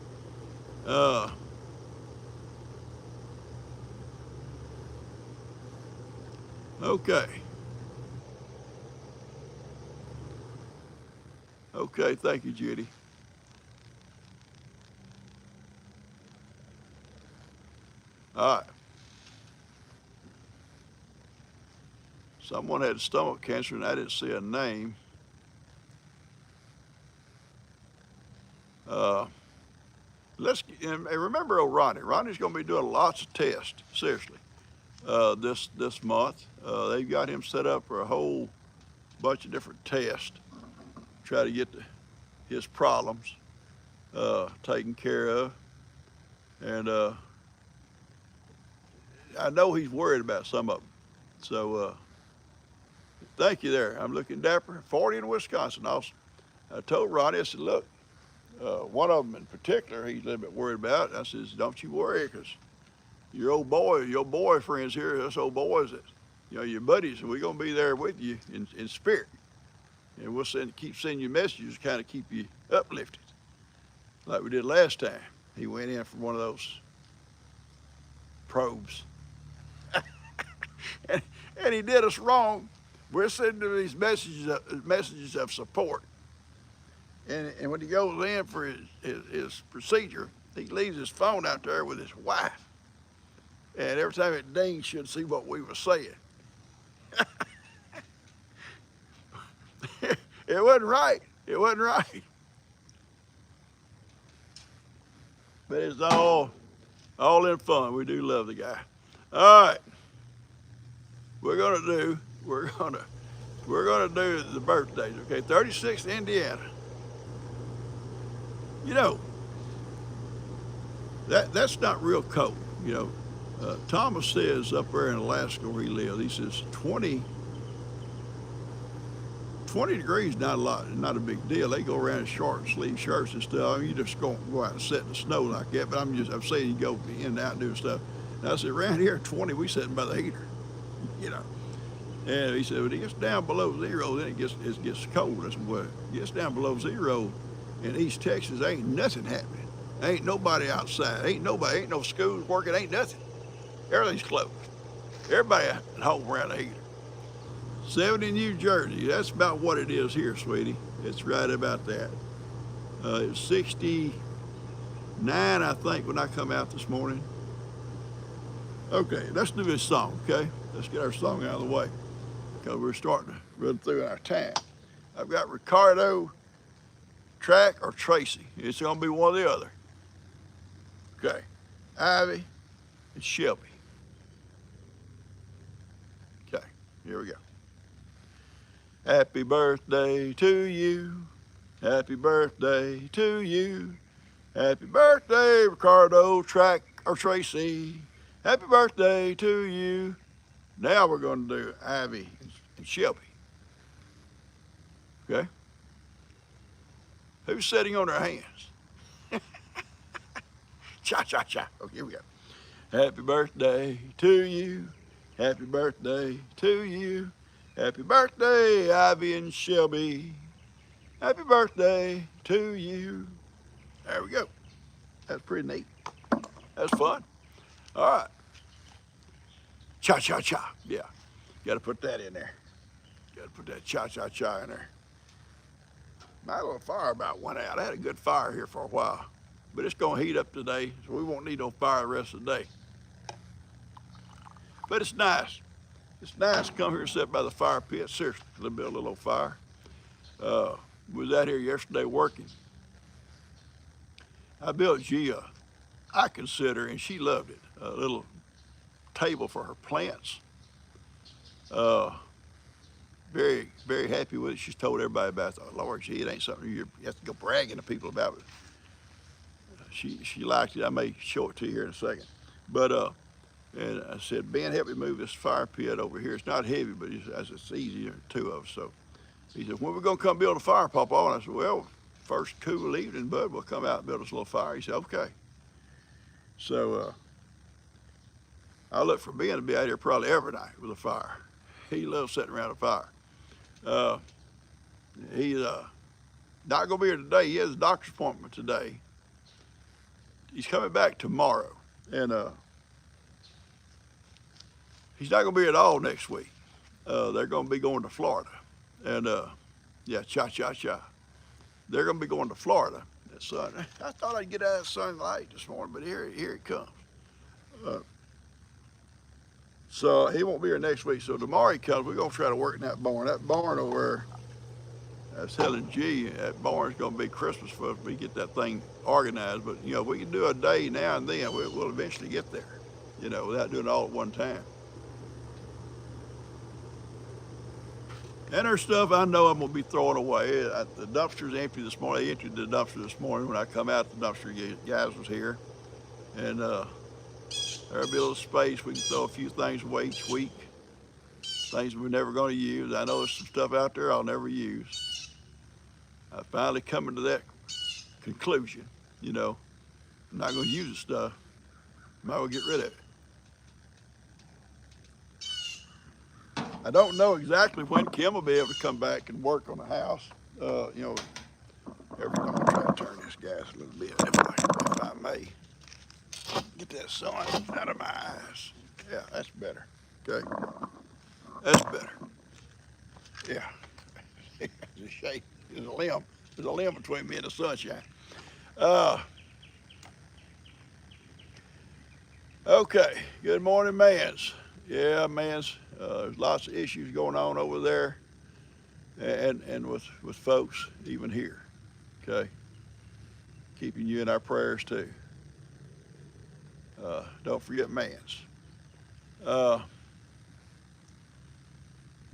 Okay. Okay, thank you, Judy. All right. Someone had stomach cancer and I didn't see a name. And remember old Ronnie. Ronnie's going to be doing lots of tests, seriously, this month. They've got him set up for a whole bunch of different tests, try to get his problems taken care of. And I know he's worried about some of them. So thank you there. I'm looking dapper. 40 in Wisconsin, awesome. I told Ronnie, I said, look, one of them in particular, he's a little bit worried about. I says, don't you worry, because your boyfriends here, us old boys, that, you know, your buddies, we're going to be there with you in spirit. And we'll keep sending you messages to kind of keep you uplifted, like we did last time. He went in for one of those probes. and he did us wrong. We're sending him these messages of support. And when he goes in for his procedure, he leaves his phone out there with his wife. And every time it dinged, she'd see what we were saying. It wasn't right. It wasn't right. But it's all in fun. We do love the guy. All right, we're gonna do we're gonna we're gonna do the birthdays. Okay, 36th Indiana. You know that's not real cold. You know, Thomas says up there in Alaska where he lives, he says 20 degrees not a lot, not a big deal. They go around in short sleeve shirts and stuff. I mean, you just go out and sit in the snow like that. But I'm saying you go in and out and do stuff. And I said, around here 20, we sitting by the heater, you know. And he said, when it gets down below zero, then it gets cold. I said, well, it gets down below zero in East Texas, ain't nothing happening. Ain't nobody outside. Ain't no schools working. Ain't nothing. Everything's closed. Everybody at home around the heater. 70 New Jersey, that's about what it is here, sweetie. It's right about that. It was 69, I think, when I come out this morning. Okay, let's do this song, okay? Let's get our song out of the way, because we're starting to run through our time. I've got Ricardo, Track, or Tracy. It's going to be one or the other. Okay, Ivy and Shelby. Okay, here we go. Happy birthday to you. Happy birthday to you. Happy birthday, Ricardo, Track, or Tracy. Happy birthday to you. Now we're going to do Ivy and Shelby. Okay? Who's sitting on their hands? Cha-cha-cha. Okay, here we go. Happy birthday to you. Happy birthday to you. Happy birthday, Ivy and Shelby. Happy birthday to you. There we go. That's pretty neat. That's fun. All right. Cha-cha-cha. Yeah. Got to put that in there. Got to put that cha-cha-cha in there. My little fire about went out. I had a good fire here for a while. But it's going to heat up today, so we won't need no fire the rest of the day. But it's nice. It's nice to come here and sit by the fire pit. Seriously, build a little old fire. Was out here yesterday working. I built Gia, I consider, and she loved it, a little table for her plants. Very, very happy with it. She's told everybody about it. Oh, Lord, gee, it ain't something you have to go bragging to people about. She liked it. I may show it to you here in a second. But and I said, Ben, help me move this fire pit over here. It's not heavy, but it's easier, two of us. So he said, when are we going to come build a fire, PawPaw? And I said, well, first cool evening, bud, we'll come out and build us a little fire. He said, okay. So I look for Ben to be out here probably every night with a fire. He loves sitting around a fire. He's not going to be here today. He has a doctor's appointment today. He's coming back tomorrow. And he's not going to be at all next week. They're going to be going to Florida. And yeah, cha-cha-cha. They're going to be going to Florida. So I thought I'd get out of the sunlight this morning, but here it comes. So he won't be here next week. So tomorrow he comes. We're going to try to work in that barn. That barn over there, I was telling G, that barn's going to be Christmas for us. We get that thing organized. But, you know, we can do a day now and then. We'll eventually get there, you know, without doing it all at one time. And there's stuff I know I'm going to be throwing away. The dumpster's empty this morning. I emptied the dumpster this morning. When I come out, the dumpster guys was here. And there'll be a little space. We can throw a few things away each week. Things we're never going to use. I know there's some stuff out there I'll never use. I finally coming to that conclusion, you know. I'm not going to use the stuff. Might as well get rid of it. I don't know exactly when Kim will be able to come back and work on the house. You know, I'm going to try to turn this gas a little bit if I may. Get that sun out of my eyes. Yeah, that's better. Okay. That's better. Yeah. There's a shade. There's a limb. There's a limb between me and the sunshine. Okay, good morning, Mans. Yeah, Mans, there's lots of issues going on over there and with folks even here. Okay, keeping you in our prayers too. Don't forget Mans. Uh,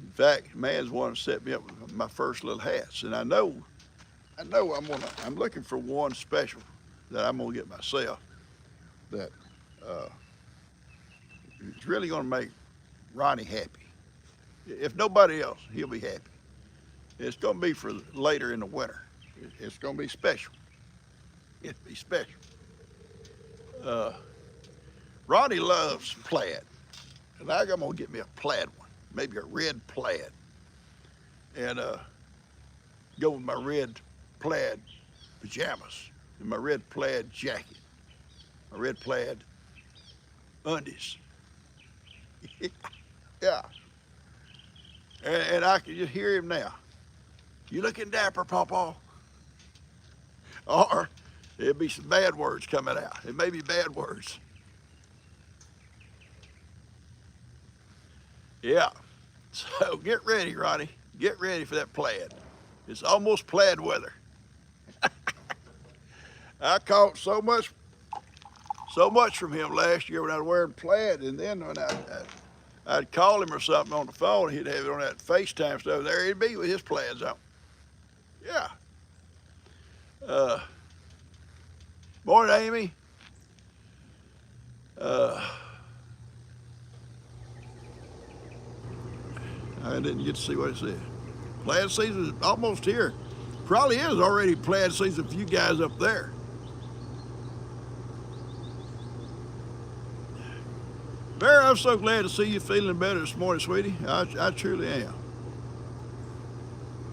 in fact, Mans wanted to set me up with my first little hats, and I know I'm looking for one special that I'm gonna get myself that uh, is really gonna make Ronnie happy. If nobody else, he'll be happy. It's going to be for later in the winter. It's going to be special. It'll be special. Uh, Ronnie loves plaid, and I'm going to get me a plaid one, maybe a red plaid, and go with my red plaid pajamas and my red plaid jacket, my red plaid undies. Yeah, and I can just hear him now. You looking dapper, PawPaw? Or it'll be some bad words coming out. It may be bad words. Yeah. So get ready, Ronnie. Get ready for that plaid. It's almost plaid weather. I caught so much from him last year when I was wearing plaid, and then when I'd call him or something on the phone, he'd have it on that FaceTime stuff. There he'd be with his plaids on. Yeah. Uh, Morning, Amy. Uh, I didn't get to see what it said. Plaid season is almost here. Probably is already plaid season for you guys up there. Bear, I'm so glad to see you feeling better this morning, sweetie. I truly am.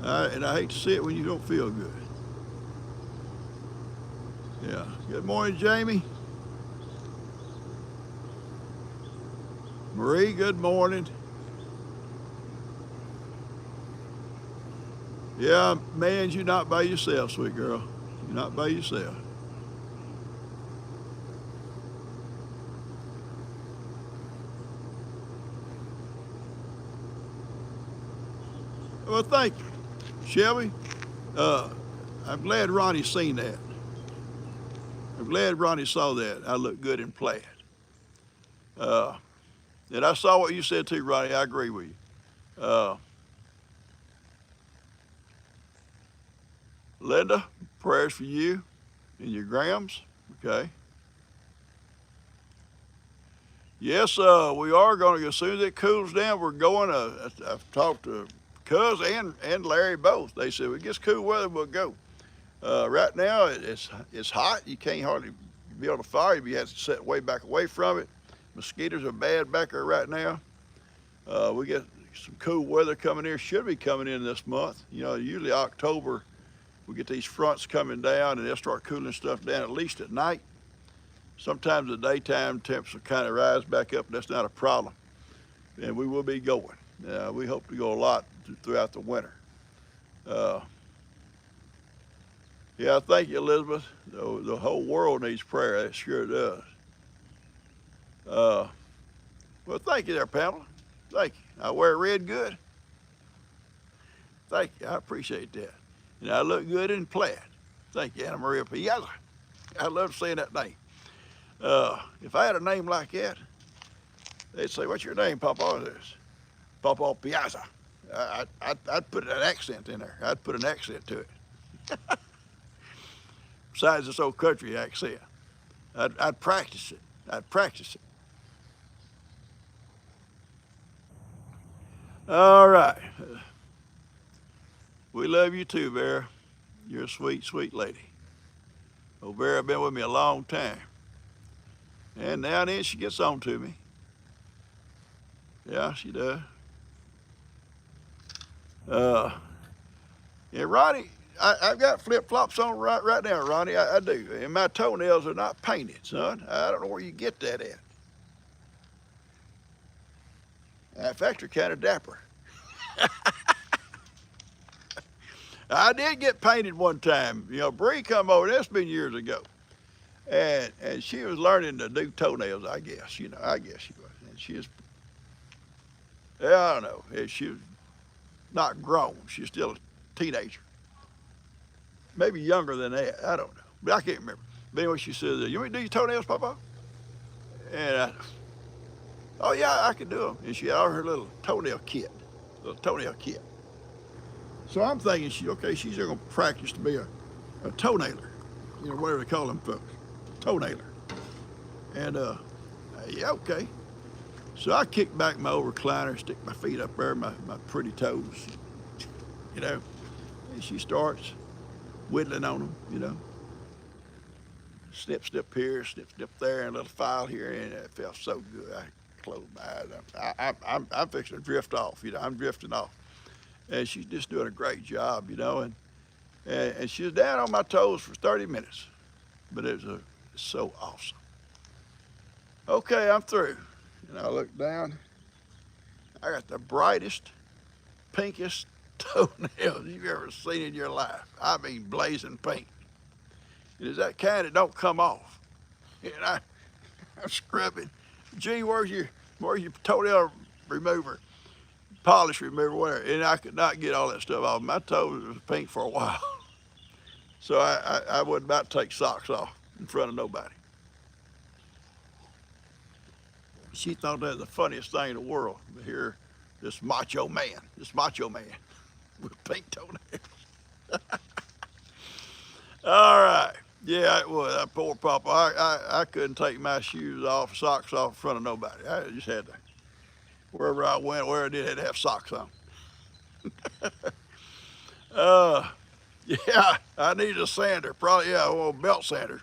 And I hate to see it when you don't feel good. Yeah. Good morning, Jamie. Marie, good morning. Yeah, man, you're not by yourself, sweet girl. You're not by yourself. Well, thank you, Shelby. Uh, I'm glad Ronnie seen that. I'm glad Ronnie saw that. I look good in plaid. Uh, and I saw what you said too, Ronnie. I agree with you. Linda, prayers for you and your Grams. Okay. Yes, we are going to, as soon as it cools down, we're going. I've talked to Cuz and Larry both. They said, if it gets cool weather, we'll go. Right now, it's hot. You can't hardly build a fire. You have to sit way back away from it. Mosquitoes are bad back there right now. We get some cool weather coming here. Should be coming in this month. You know, usually October, we get these fronts coming down, and they'll start cooling stuff down at least at night. Sometimes the daytime temps will kind of rise back up. That's not a problem. And we will be going. We hope to go a lot throughout the winter. Uh, yeah, thank you, Elizabeth. The whole world needs prayer. It sure does. Uh, well, thank you there, Pamela. Thank you. I wear red good. Thank you. I appreciate that. And I look good in plaid. Thank you, Anna Maria Piazza. I love saying that name. If I had a name like that, they'd say, "What's your name, PawPaw?" This PawPaw Piazza. I'd put an accent in there. I'd put an accent to it. Besides this old country accent, I'd practice it. I'd practice it. All right. We love you too, Vera. You're a sweet, sweet lady. Oh, Vera been with me a long time. And now and then she gets on to me. Yeah, she does. Uh, yeah, Ronnie, I've got flip flops on right now, Ronnie. I do. And my toenails are not painted, son. I don't know where you get that at. In fact, you're kind of dapper. I did get painted one time. You know, Bree come over. That's been years ago. And she was learning to do toenails, I guess. I guess she was. And she was, yeah, I don't know. She was not grown. She's still a teenager, maybe younger than that. I don't know, but I can't remember. But anyway, she says, "You want me to do your toenails, Papa?" And oh yeah, I can do them. And she had all her little toenail kit. So I'm thinking she's going to practice to be a toenailer, whatever they call them folks, toenailer. And yeah, okay. So I kick back my old recliner, stick my feet up there, my pretty toes, and she starts whittling on them. Snip, snip here, snip, snip there, and a little file here, and it felt so good. I closed my eyes. I'm fixing to drift off. I'm drifting off, and she's just doing a great job. And she was down on my toes for 30 minutes, but it was so awesome. Okay, I'm through, and I look down. I got the brightest, pinkest toenails you've ever seen in your life. I mean, blazing pink. It is that kind that don't come off. And I'm scrubbing. Gee, where's your toenail remover, polish remover, whatever? And I could not get all that stuff off. My toes was pink for a while. So I wasn't about to take socks off in front of nobody. She thought that was the funniest thing in the world to hear this macho man with pink toenails. All right. Yeah, it was. That poor Papa. I couldn't take my socks off in front of nobody. I just had to, wherever I went, where I did, had to have socks on. Yeah, I needed a sander. Probably, yeah, a little belt sander.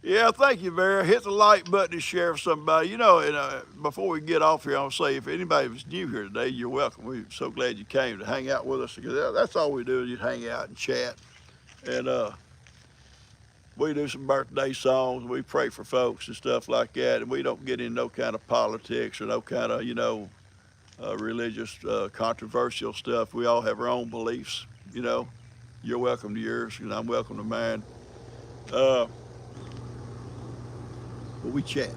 Yeah, thank you, Vera. Hit the like button to share with somebody. And before we get off here, I'll say if anybody was new here today, you're welcome. We're so glad you came to hang out with us. Because that's all we do is just hang out and chat. And we do some birthday songs. We pray for folks and stuff like that. And we don't get in no kind of politics or no kind of, religious, controversial stuff. We all have our own beliefs. You're welcome to yours, and I'm welcome to mine. But we chat,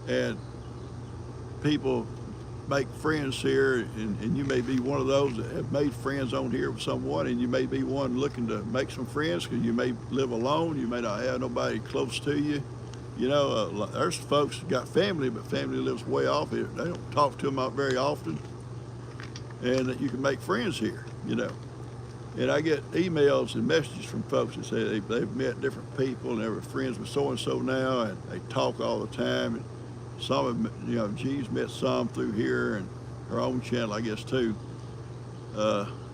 and people make friends here, and you may be one of those that have made friends on here with someone, and you may be one looking to make some friends because you may live alone, you may not have nobody close to you. There's folks that got family, but family lives way off here. They don't talk to them out very often, and you can make friends here. And I get emails and messages from folks that say they've met different people and they're friends with so-and-so now, and they talk all the time. And some of them, Jean's met some through here and her own channel, I guess, too,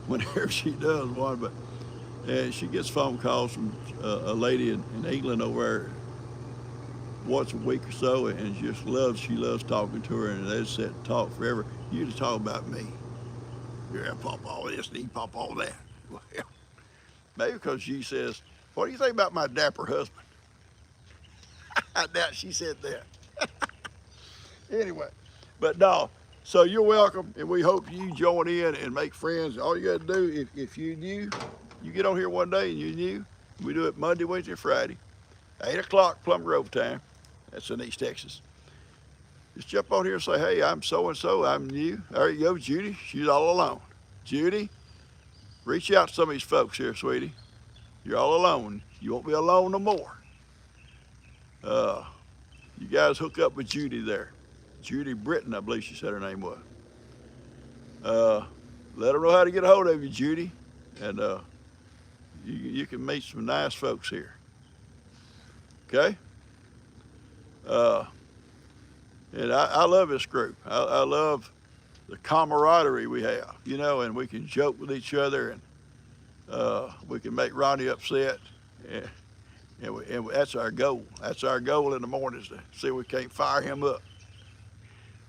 whenever she does one. And she gets phone calls from a lady in England over there once a week or so, and she loves talking to her, and they just sit and talk forever. You just talk about me. Yeah, PawPaw this, and PawPaw that. Well, maybe because she says, "What do you think about my dapper husband?" I doubt she said that. Anyway, but no. So you're welcome, and we hope you join in and make friends. All you got to do, if you're new, you get on here one day and you're new. We do it Monday, Wednesday, Friday, 8 o'clock, Plum Grove time. That's in East Texas. Just jump on here and say, "Hey, I'm so-and-so. I'm new." There you go, Judy. She's all alone. Judy, reach out to some of these folks here, sweetie. You're all alone. You won't be alone no more. You guys hook up with Judy there. Judy Britton, I believe she said her name was. Let her know how to get a hold of you, Judy. And you can meet some nice folks here. Okay? And I love this group. I love the camaraderie we have, and we can joke with each other, and we can make Ronnie upset, and that's our goal. That's our goal in the morning, is to see if we can't fire him up.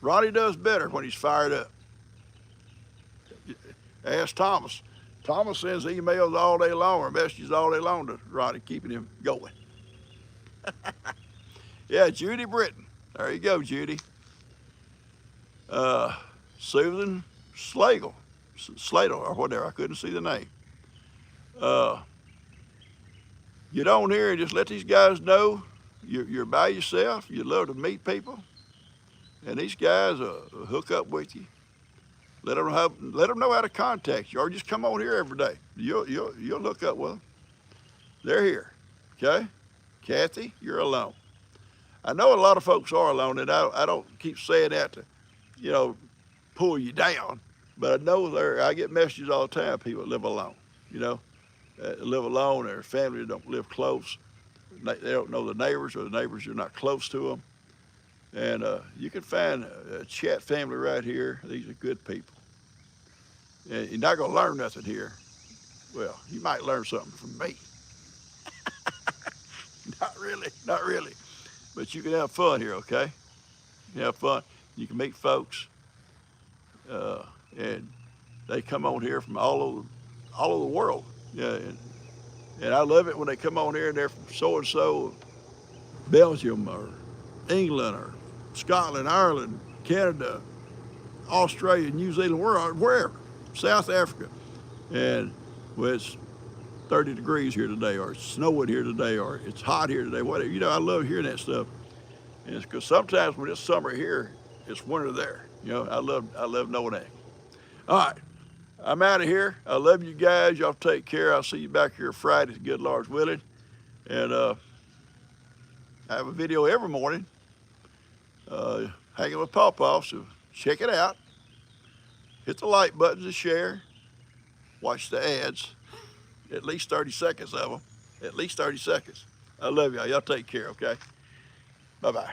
Ronnie does better when he's fired up. Ask Thomas. Thomas sends emails all day long or messages all day long to Ronnie, keeping him going. Yeah, Judy Britton. There you go, Judy. Susan Slagle. Slater or whatever. I couldn't see the name. Get on here and just let these guys know you're by yourself. You love to meet people, and these guys hook up with you. Let them know how to contact you, or just come on here every day. You'll hook up with them. They're here, okay? Kathy, you're alone. I know a lot of folks are alone, and I don't keep saying that to, you know, pull you down, but I know I get messages all the time. People live alone, you know, live alone. Their family don't live close. They don't know the neighbors, or the neighbors are not close to them. And you can find a chat family right here. These are good people. And you're not going to learn nothing here. Well, you might learn something from me. Not really. But you can have fun here, okay? You can have fun. You can meet folks. And they come on here from all over the world. Yeah, and I love it when they come on here and they're from so-and-so, Belgium or England or Scotland, Ireland, Canada, Australia, New Zealand, wherever, South Africa. And well, it's 30 degrees here today, or it's snowing here today, or it's hot here today, whatever. You know, I love hearing that stuff. And it's because sometimes when it's summer here, it's winter there. You know, I love knowing that. All right, I'm out of here. I love you guys. Y'all take care. I'll see you back here Friday, good Lord's willing. And I have a video every morning hanging with PawPaw, so check it out. Hit the like button to share. Watch the ads, at least 30 seconds of them, at least 30 seconds. I love y'all. Y'all take care, okay? Bye-bye.